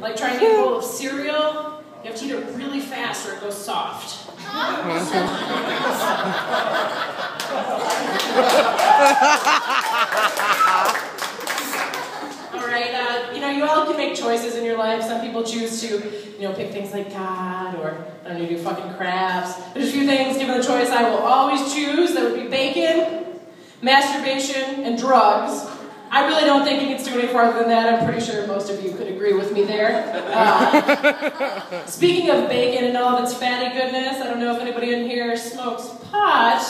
like trying to eat a bowl of cereal. You have to eat it really fast or it goes soft. Alright, you all can make choices in your life. Some people choose to, pick things like God, or I don't know, do fucking crafts. There's a few things, given the choice, I will always choose. That would be bacon, masturbation, and drugs. I really don't think it gets to go any farther than that. I'm pretty sure most of you could agree with me there. Speaking of bacon and all of its fatty goodness, I don't know if anybody in here smokes pot,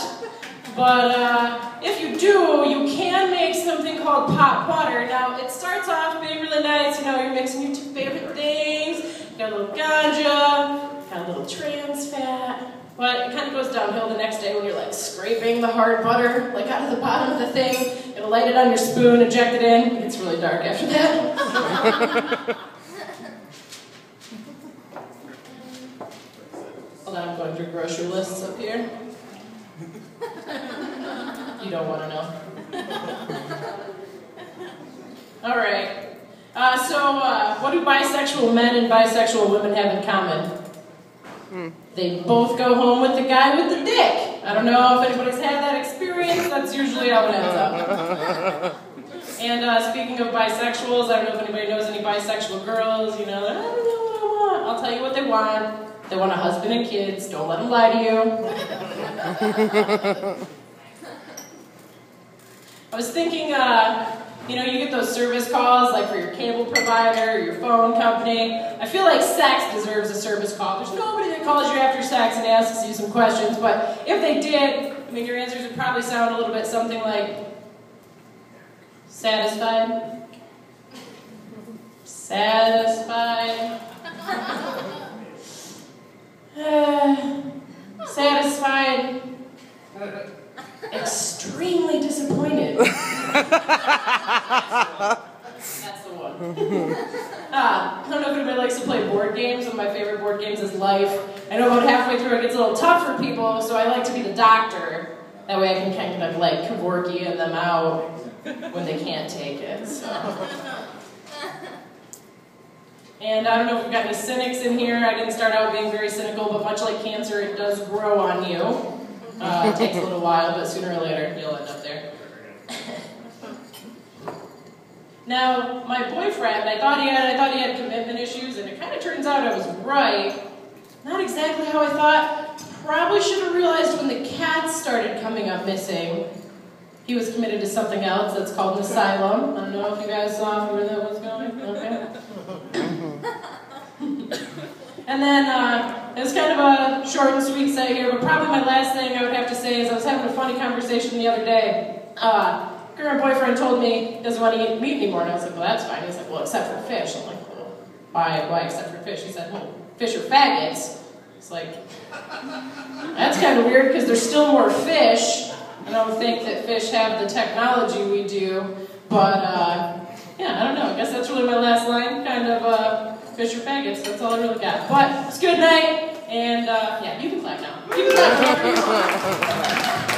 but if you do, you can make something called pot butter. Now, it starts off being really nice. You're mixing your two favorite things. You got a little ganja, got a little trans fat. But it kind of goes downhill the next day when you're like scraping the hard butter like out of the bottom of the thing. It'll light it on your spoon, inject it in. It gets really dark after that. Hold on, I'm going through grocery lists up here. You don't want to know. All right. So what do bisexual men and bisexual women have in common? They both go home with the guy with the dick. I don't know if anybody's had that experience. That's usually how it ends up. And speaking of bisexuals, I don't know if anybody knows any bisexual girls. I don't know what I want. I'll tell you what they want. They want a husband and kids. Don't let them lie to you. I was thinking, you get those service calls, like for your cable provider or your phone company. I feel like sex deserves a service call. There's nobody that calls you after sex and asks you some questions, but if they did, your answers would probably sound a little bit something like, satisfied? Satisfied? Satisfied? Extremely disappointed. That's the one. I don't know if anybody likes to play board games. One of my favorite board games is Life. I know about halfway through it gets a little tough for people, so I like to be the doctor. That way I can kind of like Kevorkian them out when they can't take it. So. And I don't know if we've got any cynics in here. I didn't start out being very cynical, but much like cancer, it does grow on you. It takes a little while, but sooner or later you'll end up there. Now, my boyfriend, I thought he had commitment issues, and it kind of turns out I was right. Not exactly how I thought. Probably should have realized when the cats started coming up missing. He was committed to something else that's called an asylum. I don't know if you guys saw where that was going. Okay. And then, it was kind of a short and sweet say here, but probably my last thing I would have to say is I was having a funny conversation the other day. Current boyfriend told me he doesn't want to eat meat anymore, and I was like, well, that's fine. He's like, well, except for fish. I'm like, well, why except for fish? He said, well, fish are faggots. It's like, that's kind of weird because there's still more fish. I don't think that fish have the technology we do, but, yeah, I don't know. I guess that's really my last line, kind of, fish or faggots. That's all I really got. But it's good night, and, yeah, you can clap now. You can clap whenever you want.